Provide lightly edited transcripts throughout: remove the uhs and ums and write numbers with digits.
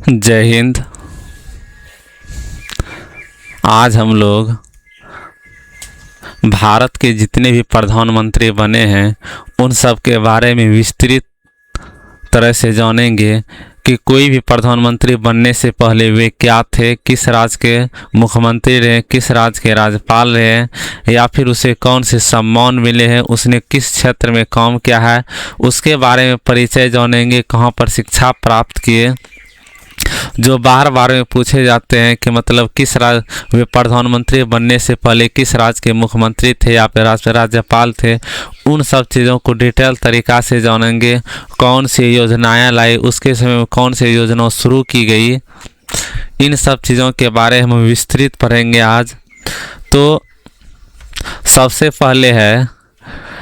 जय हिंद। आज हम लोग भारत के जितने भी प्रधानमंत्री बने हैं उन सब के बारे में विस्तृत तरह से जानेंगे कि कोई भी प्रधानमंत्री बनने से पहले वे क्या थे, किस राज्य के मुख्यमंत्री रहे, किस राज्य के राज्यपाल रहे या फिर उसे कौन से सम्मान मिले हैं, उसने किस क्षेत्र में काम किया है, उसके बारे में परिचय जानेंगे। कहाँ पर शिक्षा प्राप्त किए, जो बार बार में पूछे जाते हैं कि मतलब किस राज्य वे प्रधानमंत्री बनने से पहले किस राज्य के मुख्यमंत्री थे या फिर राज्यपाल थे, उन सब चीज़ों को डिटेल तरीक़ा से जानेंगे। कौन सी योजनाएं लाई, उसके समय में कौन सी योजना शुरू की गई, इन सब चीज़ों के बारे में हम विस्तृत पढ़ेंगे आज। तो सबसे पहले है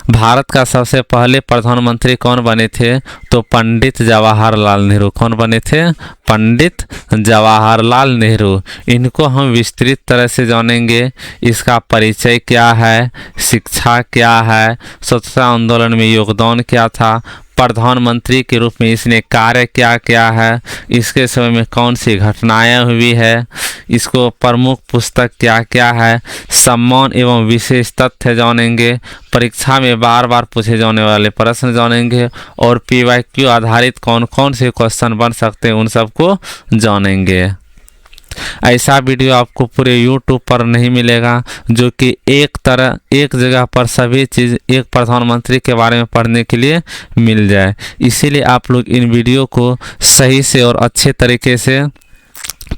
भारत का सबसे पहले प्रधानमंत्री कौन बने थे, तो पंडित जवाहरलाल नेहरू। कौन बने थे? पंडित जवाहरलाल नेहरू। इनको हम विस्तृत तरह से जानेंगे। इसका परिचय क्या है, शिक्षा क्या है, स्वतंत्रता आंदोलन में योगदान क्या था, प्रधानमंत्री के रूप में इसने कार्य क्या क्या है, इसके समय में कौन सी घटनाएं हुई है, इसको प्रमुख पुस्तक क्या क्या है, सम्मान एवं विशेष तथ्य जानेंगे। परीक्षा में बार बार पूछे जाने वाले प्रश्न जानेंगे और PYQ आधारित कौन कौन से क्वेश्चन बन सकते हैं उन सबको जानेंगे। ऐसा वीडियो आपको पूरे YouTube पर नहीं मिलेगा जो कि एक जगह पर सभी चीज़ एक प्रधानमंत्री के बारे में पढ़ने के लिए मिल जाए। इसीलिए आप लोग इन वीडियो को सही से और अच्छे तरीके से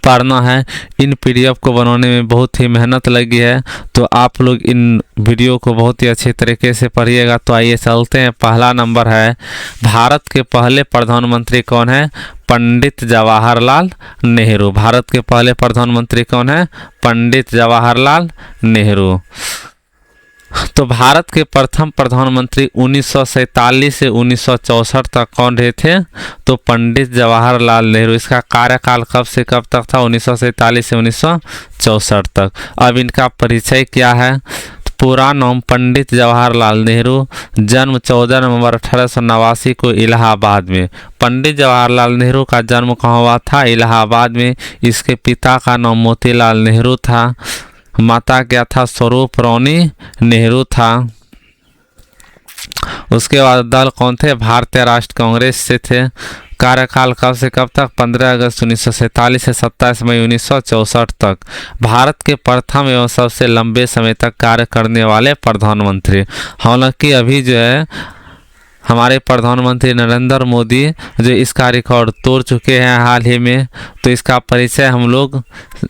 पढ़ना है। इन PDF को बनाने में बहुत ही मेहनत लगी है, तो आप लोग इन वीडियो को बहुत ही अच्छे तरीके से पढ़िएगा। तो आइए चलते हैं। पहला नंबर है, भारत के पहले प्रधानमंत्री कौन है? पंडित जवाहरलाल नेहरू। भारत के पहले प्रधानमंत्री कौन है? पंडित जवाहरलाल नेहरू। तो भारत के प्रथम प्रधानमंत्री 1947 से 1964 तक कौन रहे थे? तो पंडित जवाहरलाल नेहरू। इसका कार्यकाल कब से कब तक था? 1947 से 1964 तक। अब इनका परिचय क्या है? पूरा नाम पंडित जवाहरलाल नेहरू, जन्म 14 नवंबर 1889 को इलाहाबाद में। पंडित जवाहरलाल नेहरू का जन्म कहाँ हुआ था? इलाहाबाद में। इसके पिता का नाम मोतीलाल नेहरू था, माता क्या था? स्वरूप रानी नेहरू था। उसके बाद दल कौन थे? भारतीय राष्ट्र कांग्रेस से थे। कार्यकाल कब से कब तक? 15 अगस्त 1947 से 27 मई 1964 तक। भारत के प्रथम एवं सबसे लंबे समय तक कार्य करने वाले प्रधानमंत्री। हालांकि अभी जो है हमारे प्रधानमंत्री नरेंद्र मोदी जो इसका रिकॉर्ड तोड़ चुके हैं हाल ही में, तो इसका परिचय हम लोग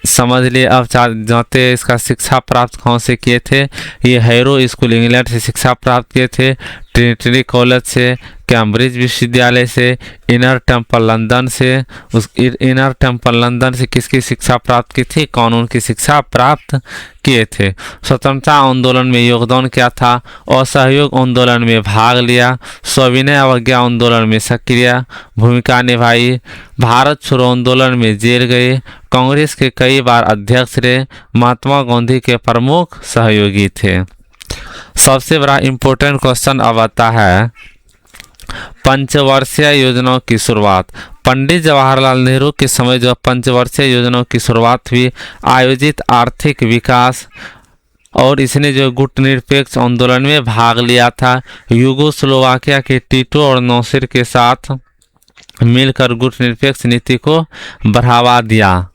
समझ लिए। अब जानते हैं इसका शिक्षा प्राप्त कहाँ से किए थे। ये हैरो स्कूल इंग्लैंड से शिक्षा प्राप्त किए थे, ट्रिनिटी कॉलेज से, कैम्ब्रिज विश्वविद्यालय से, इनर टेम्पल लंदन से। उस इनर टेम्पल लंदन से किसकी शिक्षा प्राप्त की थी? कानून की शिक्षा प्राप्त किए थे। स्वतंत्रता आंदोलन में योगदान क्या था? असहयोग आंदोलन में भाग लिया, सविनय अवज्ञा आंदोलन में सक्रिय भूमिका निभाई, भारत छोड़ो आंदोलन में जेल गए, कांग्रेस के कई बार अध्यक्ष रहे, महात्मा गांधी के प्रमुख सहयोगी थे। सबसे बड़ा इम्पोर्टेंट क्वेश्चन अब आता है पंचवर्षीय योजनाओं की शुरुआत। पंडित जवाहरलाल नेहरू के समय जो पंचवर्षीय योजनाओं की शुरुआत हुई, आयोजित आर्थिक विकास, और इसने जो गुटनिरपेक्ष आंदोलन में भाग लिया था। यूगोस्लोवाकिया के टीटो और नासिर के साथ मिलकर गुटनिरपेक्ष नीति को बढ़ावा दिया।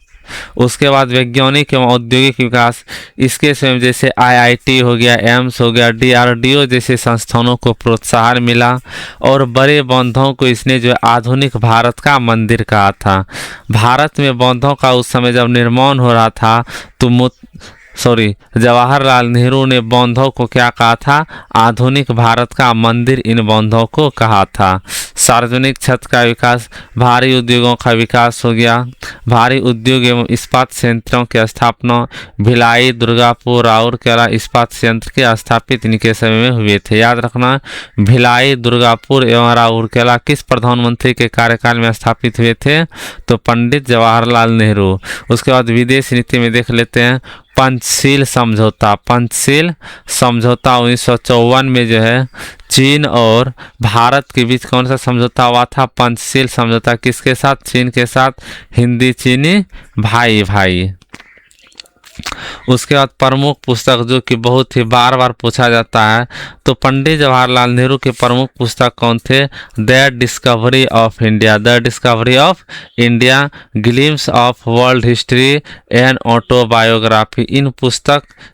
उसके बाद वैज्ञानिक एवं औद्योगिक विकास, इसके स्वयं जैसे IIT हो गया, एम्स हो गया, DRDO जैसे संस्थानों को प्रोत्साहन मिला। और बड़े बंधों को इसने जो आधुनिक भारत का मंदिर कहा था। भारत में बंधों का उस समय जब निर्माण हो रहा था तो जवाहरलाल नेहरू ने बंधों को क्या कहा था? आधुनिक भारत का मंदिर इन बंधों को कहा था। सार्वजनिक क्षेत्र का विकास, भारी उद्योगों का विकास हो गया। भारी उद्योग एवं इस्पात संयंत्रों की स्थापना, भिलाई, दुर्गापुर, राउरकेला इस्पात संयंत्र के स्थापित इनके समय में हुए थे। याद रखना, भिलाई, दुर्गापुर एवं राउरकेला किस प्रधानमंत्री के कार्यकाल में स्थापित हुए थे? तो पंडित जवाहरलाल नेहरू। उसके बाद विदेश नीति में देख लेते हैं। पंचशील समझौता। पंचशील समझौता 1954 में जो है चीन और भारत के बीच कौन सा समझौता हुआ था? पंचशील समझौता। किसके साथ? चीन के साथ। हिंदी चीनी भाई भाई। उसके बाद प्रमुख पुस्तक जो कि बहुत ही बार बार पूछा जाता है, तो पंडित जवाहरलाल नेहरू के प्रमुख पुस्तक कौन थे? The discovery of India. The discovery of India, glimpse of world history and autobiography.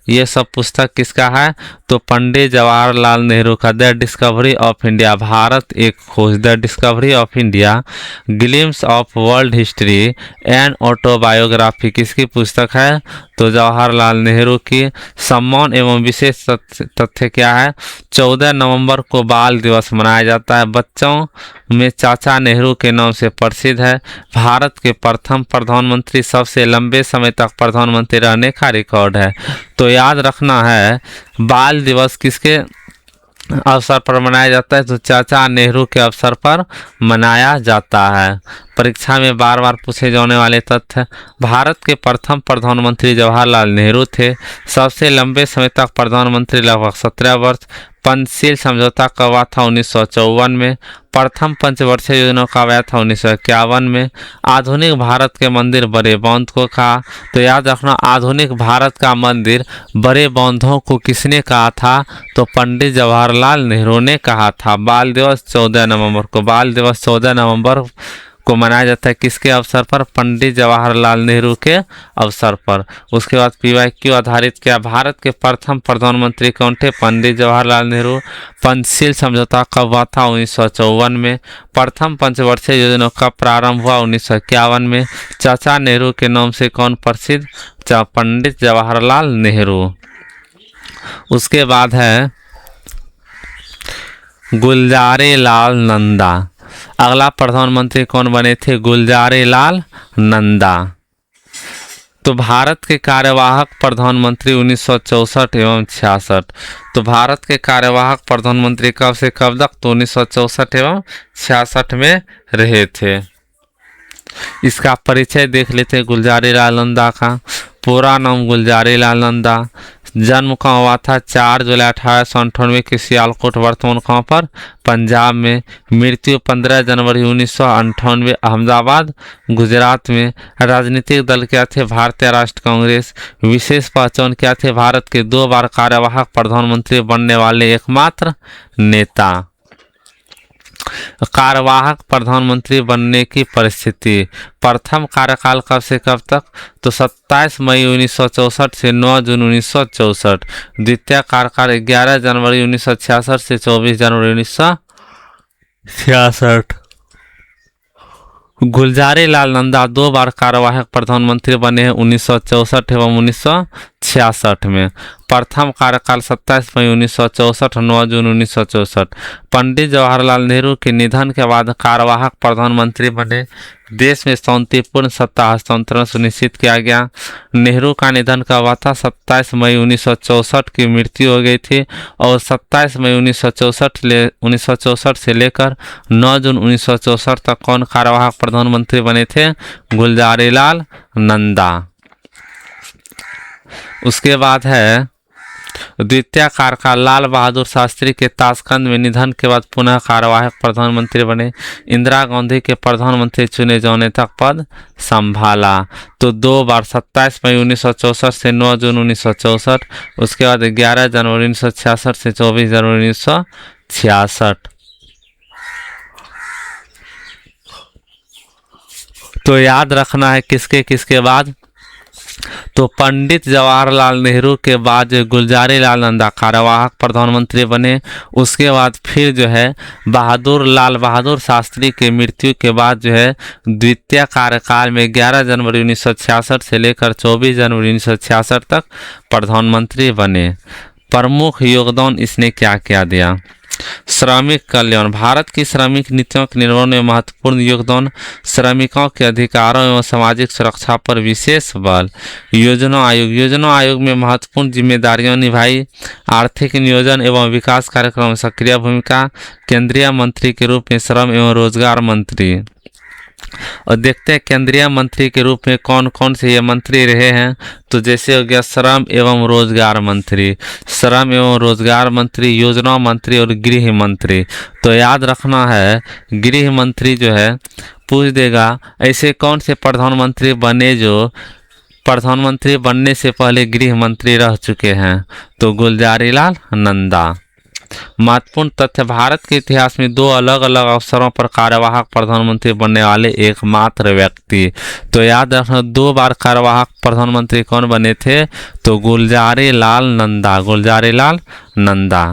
ये सब पुस्तक किसका है? तो पंडित जवाहरलाल नेहरू का। The discovery of India, Bharat एक खोज। The discovery of India, glimpse of world history and autobiography किसकी पुस्तक है? तो जवाहरलाल नेहरू की। सम्मान एवं विशेष तथ्य क्या है? 14 नवंबर को बाल दिवस मनाया जाता है। बच्चों में चाचा नेहरू के नाम से प्रसिद्ध है। भारत के प्रथम प्रधानमंत्री, सबसे लंबे समय तक प्रधानमंत्री रहने का रिकॉर्ड है। तो याद रखना है, बाल दिवस किसके अवसर पर मनाया जाता है? तो चाचा नेहरू के अवसर पर मनाया जाता है। परीक्षा में बार बार पूछे जाने वाले तथ्य, भारत के प्रथम प्रधानमंत्री जवाहरलाल नेहरू थे। सबसे लंबे समय तक प्रधानमंत्री लगभग 17 वर्ष। पंचशील समझौता कब हुआ था? 1954 में। प्रथम पंचवर्षीय योजना कब आया था? 1951 में। आधुनिक भारत के मंदिर बड़े बांध को कहा? तो याद रखना, आधुनिक भारत का मंदिर बड़े बांधों को किसने कहा था? तो पंडित जवाहरलाल नेहरू ने कहा था। बाल दिवस 14 नवंबर को। बाल दिवस 14 नवंबर को मनाया जाता है किसके अवसर पर? पंडित जवाहरलाल नेहरू के अवसर पर। उसके बाद PYQ आधारित क्या? भारत के प्रथम प्रधानमंत्री कौन थे? पंडित जवाहरलाल नेहरू। पंचशील समझौता कब हुआ था? 1954 में। प्रथम पंचवर्षीय योजना कब प्रारंभ हुआ? 1951 में। चाचा नेहरू के नाम से कौन प्रसिद्ध? पंडित जवाहरलाल नेहरू। उसके बाद है गुलजारी लाल नंदा। अगला प्रधानमंत्री कौन बने थे? गुलजारी लाल नंदा। तो भारत के कार्यवाहक प्रधानमंत्री 1964 एवं 66। तो भारत के कार्यवाहक प्रधानमंत्री कब से कब तक? तो 1964 एवं 66 में रहे थे। इसका परिचय देख लेते हैं गुलजारी लाल नंदा का। पूरा नाम गुलजारी लाल नंदा। जन्म कहाँ हुआ था? 4 जुलाई 1898 के सियालकोट, वर्तमान कहाँ पर? पंजाब में। मृत्यु 15 जनवरी 1998 अहमदाबाद, गुजरात में। राजनीतिक दल क्या थे? भारतीय राष्ट्र कांग्रेस। विशेष पहचान क्या थे? भारत के 2 बार कार्यवाहक प्रधानमंत्री बनने वाले एकमात्र नेता। कार्यवाहक प्रधानमंत्री बनने की परिस्थिति, प्रथम कार्यकाल कब से कब तक? तो 27 मई 1964 से 9 जून 1964। द्वितीय कार्यकाल 11 जनवरी 1966 से 24 जनवरी 1966। गुलजारी लाल नंदा 2 बार कार्यवाहक प्रधानमंत्री बने हैं, 1964 एवं 1966 में। प्रथम कार्यकाल 27 मई 1964, 9 जून 1964। पंडित जवाहरलाल नेहरू के निधन के बाद कार्यवाहक प्रधानमंत्री बने। देश में शांतिपूर्ण सत्ता हस्तांतरण सुनिश्चित किया गया। नेहरू का निधन कब हुआ था? 27 मई 1964 की मृत्यु हो गई थी और 27 मई 1964 से लेकर 9 जून 1964 तक कौन कार्यवाहक प्रधानमंत्री बने थे? गुलजारी लाल नंदा। उसके बाद है द्वितीय कार्यकाल, लाल बहादुर शास्त्री के ताशकंद में निधन के बाद पुनः कार्यवाहक प्रधानमंत्री बने। इंदिरा गांधी के प्रधानमंत्री चुने जाने तक पद संभाला। तो 2 बार, 27 मई 1964 से 9 जून 1964। उसके बाद 11 जनवरी 1966 से 24 जनवरी 1966। तो याद रखना है किसके किसके बाद? तो पंडित जवाहरलाल नेहरू के बाद जो गुलजारी लाल नंदा कार्यवाहक प्रधानमंत्री बने। उसके बाद फिर जो है लाल बहादुर शास्त्री की मृत्यु के बाद जो है द्वितीय कार्यकाल में 11 जनवरी 1966 से लेकर 24 जनवरी 1966 तक प्रधानमंत्री बने। प्रमुख योगदान इसने क्या क्या दिया? श्रमिक कल्याण, भारत की श्रमिक नीतियों के निर्माण में महत्वपूर्ण योगदान। श्रमिकों के अधिकारों एवं सामाजिक सुरक्षा पर विशेष बल। योजना आयोग में महत्वपूर्ण जिम्मेदारियां निभाई। आर्थिक नियोजन एवं विकास कार्यक्रम में सक्रिय भूमिका। केंद्रीय मंत्री के रूप में श्रम एवं रोजगार मंत्री। और देखते हैं केंद्रीय मंत्री के रूप में कौन कौन से ये मंत्री रहे हैं। तो जैसे हो गया श्रम एवं रोजगार मंत्री, श्रम एवं रोजगार मंत्री, योजना मंत्री और गृह मंत्री। तो याद रखना है गृह मंत्री जो है पूछ देगा ऐसे कौन से प्रधानमंत्री बने जो प्रधानमंत्री बनने से पहले गृह मंत्री रह चुके हैं। तो गुलजारीलाल नंदा। महत्वपूर्ण तथ्य, भारत के इतिहास में 2 अलग अलग अवसरों पर कार्यवाहक प्रधानमंत्री बनने वाले एकमात्र व्यक्ति। तो याद रखना 2 बार कार्यवाहक प्रधानमंत्री कौन बने थे। तो गुलजारीलाल नंदा, गुलजारीलाल नंदा।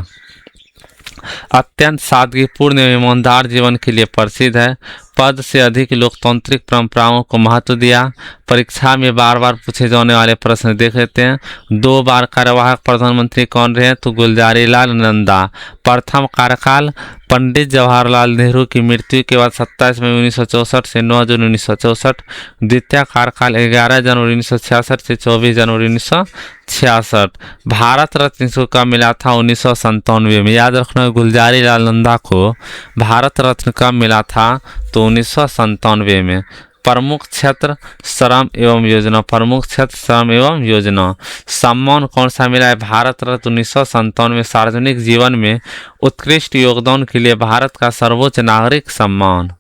अत्यंत सादगीपूर्ण एवं ईमानदार जीवन के लिए प्रसिद्ध है। पद से अधिक लोकतांत्रिक परंपराओं को महत्व दिया। परीक्षा में बार बार पूछे जाने वाले प्रश्न देख लेते हैं। 2 बार कार्यवाहक प्रधानमंत्री कौन रहे। तो गुलजारीलाल नंदा। प्रथम कार्यकाल पंडित जवाहरलाल नेहरू की मृत्यु के बाद 27 मई 1964 से 9 जून 1964। द्वितीय कार्यकाल 11 जनवरी 1966 से 24 जनवरी 1966। भारत रत्न इसको कब मिला था। 1997 में। याद रखना गुलजारीलाल नंदा को भारत रत्न कब मिला था। तो 1997 में। प्रमुख क्षेत्र श्रम एवं योजना, प्रमुख क्षेत्र श्रम एवं योजना। सम्मान कौन सा मिला है। भारत रत्न 1997 में। सार्वजनिक जीवन में उत्कृष्ट योगदान के लिए भारत का सर्वोच्च नागरिक सम्मान।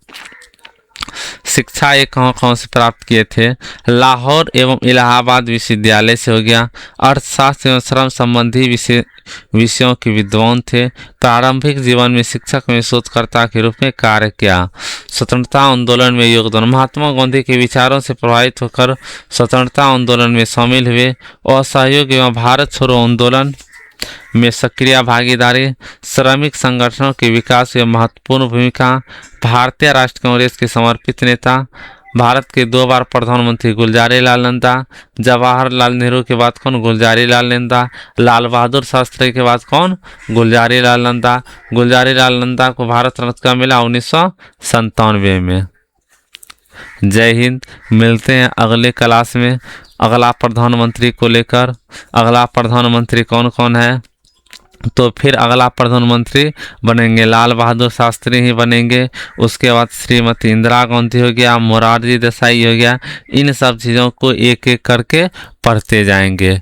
शिक्षा ये कहाँ से प्राप्त किए थे। लाहौर एवं इलाहाबाद विश्वविद्यालय से हो गया। अर्थशास्त्र एवं श्रम संबंधी विषयों के विद्वान थे। प्रारंभिक जीवन में शिक्षक में शोधकर्ता के रूप में कार्य किया। स्वतंत्रता आंदोलन में योगदान, महात्मा गांधी के विचारों से प्रभावित होकर स्वतंत्रता आंदोलन में शामिल हुए। असहयोग एवं भारत छोड़ो आंदोलन में सक्रिय भागीदारी। श्रमिक संगठनों के विकास में महत्वपूर्ण भूमिका। भारतीय राष्ट्र कांग्रेस के समर्पित नेता। भारत के 2 बार प्रधानमंत्री गुलजारीलाल नंदा। जवाहरलाल नेहरू के बाद कौन। गुलजारीलाल नंदा। लाल बहादुर शास्त्री के बाद कौन। गुलजारीलाल नंदा। गुलजारीलाल नंदा को भारत रत्न कब मिला। 1997 में। जय हिंद। मिलते हैं अगले क्लास में अगला प्रधानमंत्री को लेकर। अगला प्रधानमंत्री कौन कौन है। तो फिर अगला प्रधानमंत्री बनेंगे लाल बहादुर शास्त्री ही बनेंगे। उसके बाद श्रीमती इंदिरा गांधी हो गया, मोरारजी देसाई हो गया। इन सब चीज़ों को एक एक करके पढ़ते जाएंगे।